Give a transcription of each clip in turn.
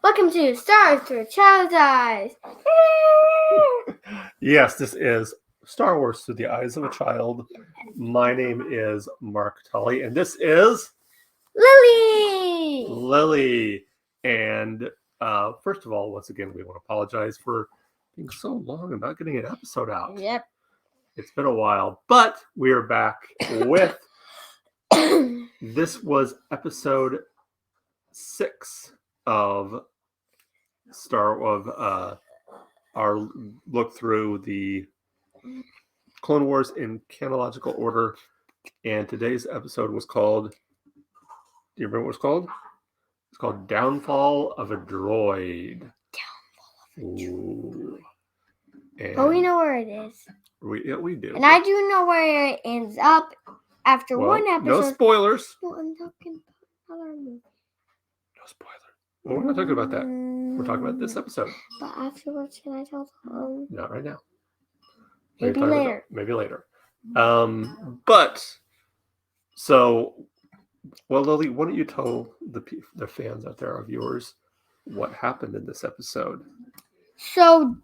Welcome to Stars Through a Child's Eyes. Yes, this is Star Wars Through the Eyes of a Child. My name is Mark Tully, and this is Lily. And first of all, once again, we want to apologize for being so long and not getting an episode out. Yep. It's been a while, but we are back with. This was episode 6 of our look through the Clone Wars in chronological order, and today's episode was called. Do you remember what it was called? It's called "Downfall of a Droid." Ooh. But we know where it is. We do. And I do know where it ends up after one episode. No spoilers. No, I'm talking about other movie. No spoilers. Well, we're not talking about that. We're talking about this episode. But afterwards, can I tell them? Not right now. Maybe later. Maybe later. But so, well, Lily, why don't you tell the fans out there, our viewers, what happened in this episode? So,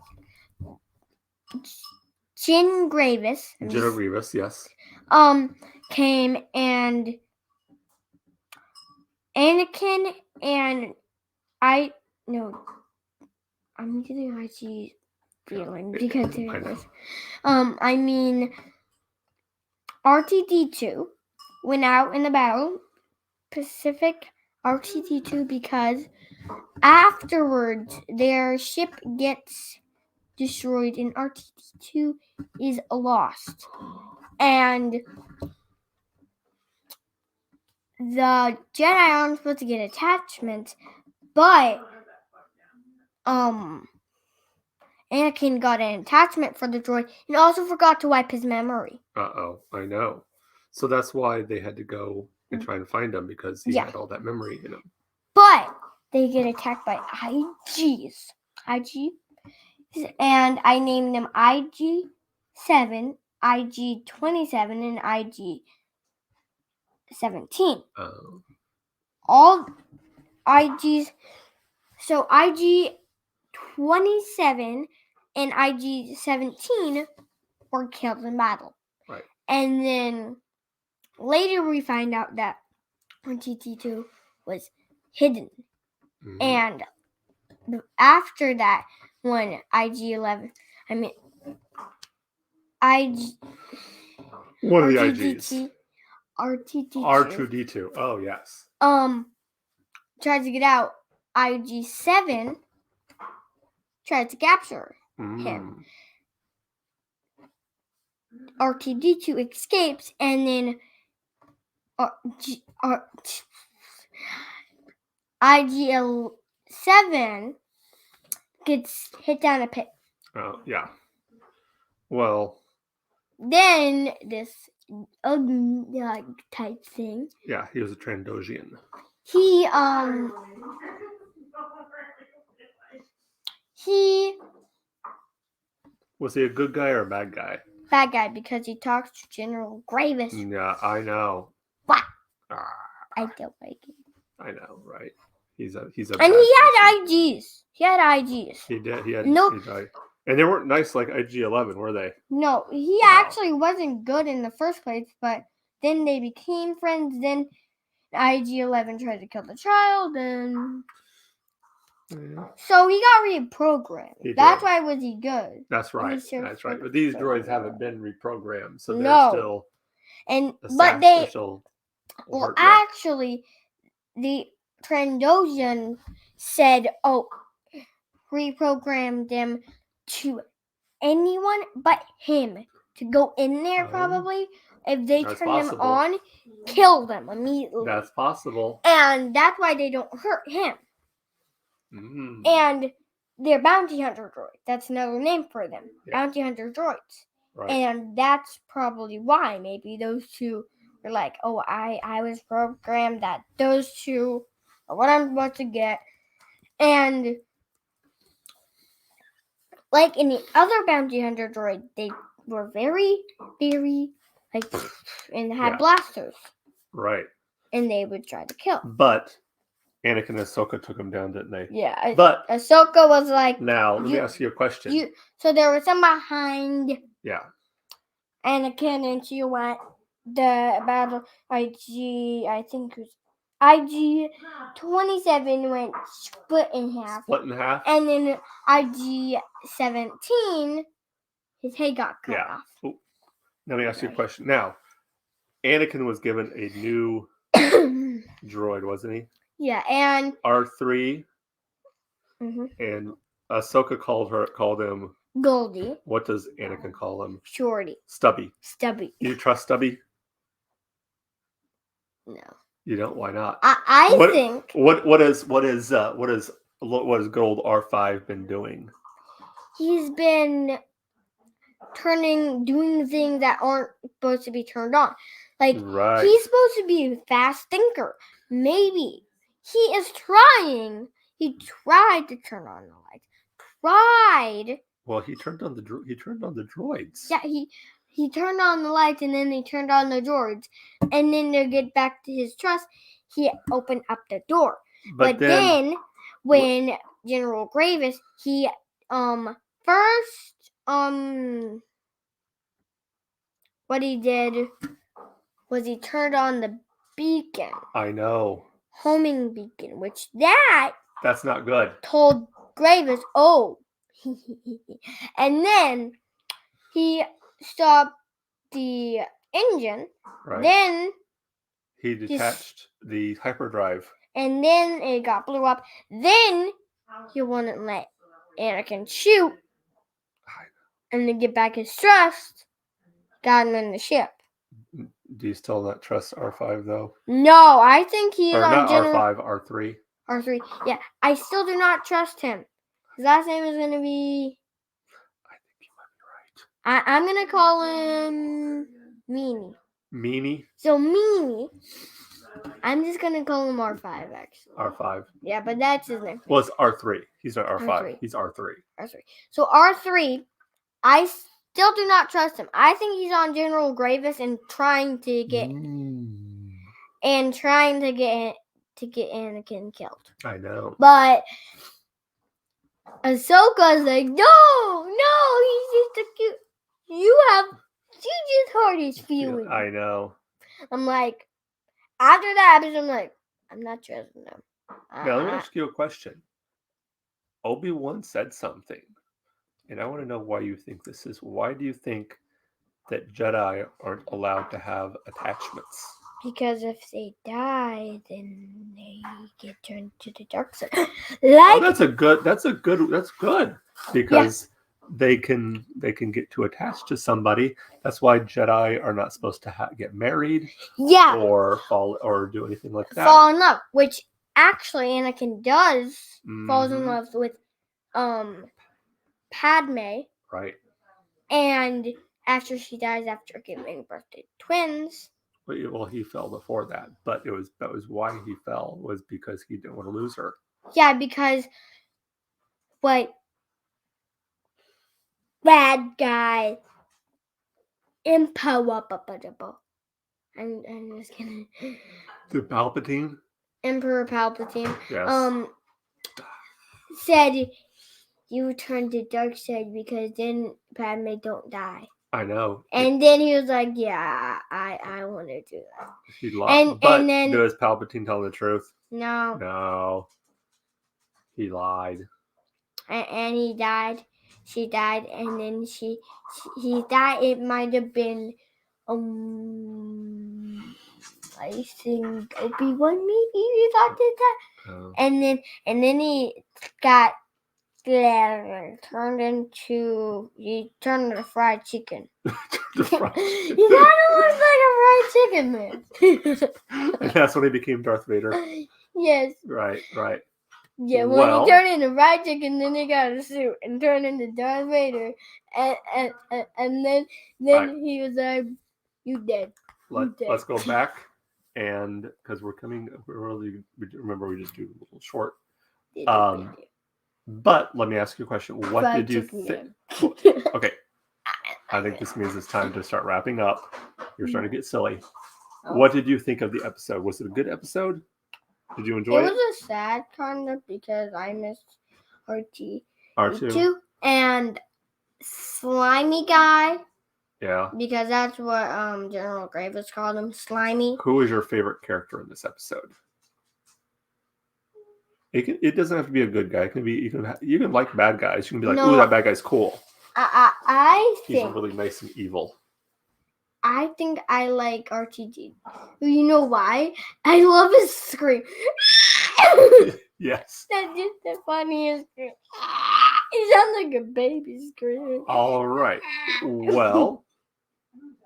General Grievous, yes. Came and Anakin and I'm getting IG feeling because there was. I mean, RTD2 went out in the battle, Pacific RTD2, because afterwards their ship gets destroyed and RTD2 is lost. And the Jedi aren't supposed to get attachments, but Anakin got an attachment for the droid and also forgot to wipe his memory. I know. So that's why they had to go and try and find him, because he had all that memory in him. But they get attacked by IGs. And I named them IG-7, IG-27, and IG-17. All IGs. So IG-27 and IG-17 were killed in battle. Right. And then later we find out that RTD2 was hidden. Mm-hmm. And after that, when IG-11, one of the IGs. R2D2. Oh, yes. Tried to get out. IG-7 tried to capture him. RTD2 escapes, and then IG-7 gets hit down a pit. Oh, yeah. Well. Then this type thing. Yeah, he was a Trandoshan. He was he a good guy or a bad guy? Bad guy, because he talks to General Grievous. Yeah, I know. What? I don't like him. I know, right? He's a. And he had IGs. He did. He had. No. And they weren't nice like IG-11, were they? No, he actually wasn't good in the first place, but then they became friends. Then IG-11 tried to kill the child, and so he got reprogrammed. That's why was he good. That's right. That's right. But these droids haven't been reprogrammed, so they're still. But they. Well, actually, the Trandoshan said, reprogram them to anyone but him to go in there. Probably, if they turn them on, kill them immediately. That's possible, and that's why they don't hurt him. Mm-hmm. And they're bounty hunter droids. That's another name for them. Yeah. Bounty hunter droids. Right. And that's probably why maybe those two were like, I was programmed that those two are what I'm supposed to get. And like in the other bounty hunter droid, they were very, very and had blasters. Right. And they would try to kill. But Anakin and Ahsoka took him down, didn't they? Yeah, But Ahsoka was like, now, let me ask you a question. So there was some behind Yeah. Anakin, and she went the battle IG. I think it was IG-27 went split in half. Split in half. And then IG-17, his head got cut off. Ooh. Let me ask you a question. Now, Anakin was given a new droid, wasn't he? Yeah, and R3. Mm-hmm. And Ahsoka called him Goldie. What does Anakin call him? Shorty. Stubby. Stubby. You trust Stubby? No. You don't? Why not? I think. What has Gold R5 been doing? He's been doing things that aren't supposed to be turned on. Like, he's supposed to be a fast thinker. Maybe he is trying. He tried to turn on the lights. Well, he turned on the droids. Yeah, he turned on the lights, and then he turned on the droids, and then to get back to his trust, he opened up the door. But then when General Grievous, he first what he did was he turned on the beacon. I know. Homing beacon, which that's not good. Told Grievous, oh. And then he stopped the engine. Right. Then he detached the hyperdrive. And then it got blew up. Then he wouldn't let Anakin shoot. And to get back his trust, got him in the ship. Do you still not trust R5 though? No, I think he's on R5, R3. R3. Yeah, I still do not trust him. His last name is gonna be. I think you might be right. I'm gonna call him Meanie. Meanie. So Meanie. I'm just gonna call him R5 actually. R5. Yeah, but that's his name. Well, it's R3. He's not R5. R3. He's R3. R3. So R3, I still do not trust him. I think he's on General Grievous and trying to get Anakin killed. I know. But Ahsoka's like, no, he's just a cute. You just hurt his feelings. I know. I'm like, after that episode, I'm like, I'm not trusting them. Now let me ask you a question. Obi-Wan said something, and I want to know why you think this is. Why do you think that Jedi aren't allowed to have attachments? Because if they die, then they get turned to the dark side. That's good. Because they can get too attached to somebody. That's why Jedi are not supposed to get married. Yeah. Or fall or do anything like that. Fall in love, which actually Anakin does. Falls in love with Padme. Right. And after she dies, after giving birth to twins. Well, he fell before that, but that was why he fell, was because he didn't want to lose her. Yeah, because bad guy I'm just kidding. The Palpatine? Emperor Palpatine. Yes. Said you turn to dark side because then Padme don't die. I know. And then he was like, yeah, I want to do that. He lied. And then does Palpatine tell the truth? No. He lied. And he died. She died, and then he died. It might have been I think Obi-Wan maybe he thought did that. Oh. And then he got turned into fried chicken. He kind of looks like a fried chicken man. And that's when he became Darth Vader. Yes. Right. Yeah, when he turned into fried chicken, then he got a suit and turned into Darth Vader, and then he was like, "You dead." Let's go back, and because remember we just do a little short. But let me ask you a question. What did you think? Okay, I think this means it's time to start wrapping up. You're starting to get silly. Oh. What did you think of the episode? Was it a good episode? Did you enjoy it? It was a sad kind of because I missed R2. R2? And Slimy Guy. Yeah. Because that's what General Grievous called him, Slimy. Who is your favorite character in this episode? It doesn't have to be a good guy. It can be you can like bad guys. You can be like, ooh, that bad guy's cool. I think he's really nice and evil. I think I like RTG. You know why? I love his scream. Yes. That's just the funniest scream. He sounds like a baby screaming. All right. Well,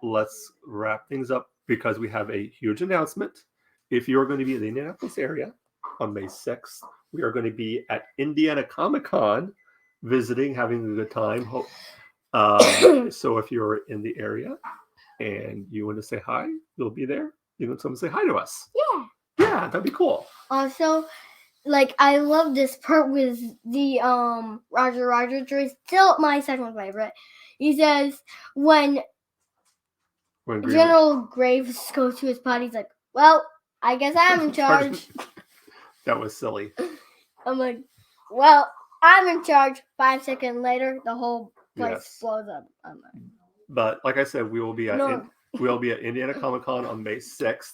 let's wrap things up because we have a huge announcement. If you're going to be in the Indianapolis area on May 6th, we are going to be at Indiana Comic-Con visiting, having a good time. So if you're in the area and you want to say hi, you'll be there. You want someone to say hi to us. Yeah, that'd be cool. Also, like, I love this part with the Roger droid. Still my second favorite. He says when General Graves goes to his pod, he's like, well, I guess I'm in charge. That was silly. I'm like, well, I'm in charge. 5 seconds later, the whole place blows up. But like I said, we will be at Indiana Comic-Con on May 6th.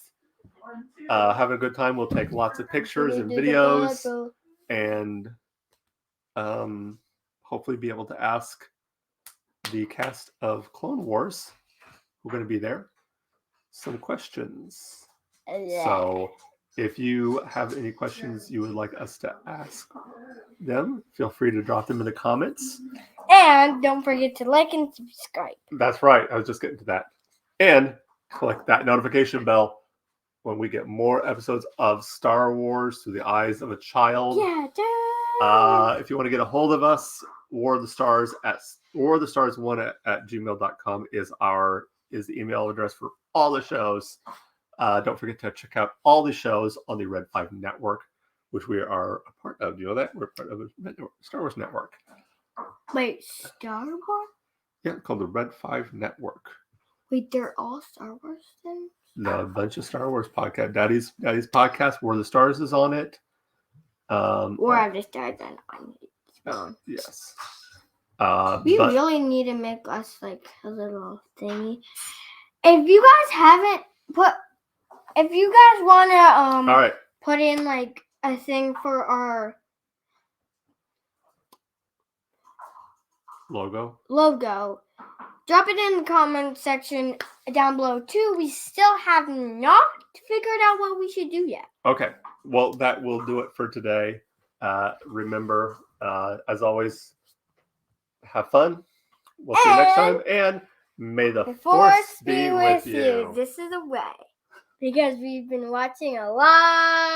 Having a good time. We'll take lots of pictures and videos, and hopefully be able to ask the cast of Clone Wars, who are going to be there, some questions. So if you have any questions you would like us to ask them, feel free to drop them in the comments. And don't forget to like and subscribe. That's right. I was just getting to that. And click that notification bell when we get more episodes of Star Wars through the eyes of a child. If you want to get a hold of us, warthestars1@gmail.com is the email address for all the shows. Don't forget to check out all the shows on the Red 5 Network, which we are a part of. Do you know that? We're part of the Star Wars Network. Wait, Star Wars? Yeah, called the Red 5 Network. Wait, they're all Star Wars things? A bunch of Star Wars podcast. Daddy's podcast, War of the Stars is on it. War of the Stars on it. Yes. We really need to make us like a little thingy. If you guys want to all right, put in like a thing for our logo, drop it in the comment section down below too. We still have not figured out what we should do yet. Okay, well, that will do it for today. Remember, as always, have fun. We'll see you next time, and may the Force be with you. This is a way, because we've been watching a lot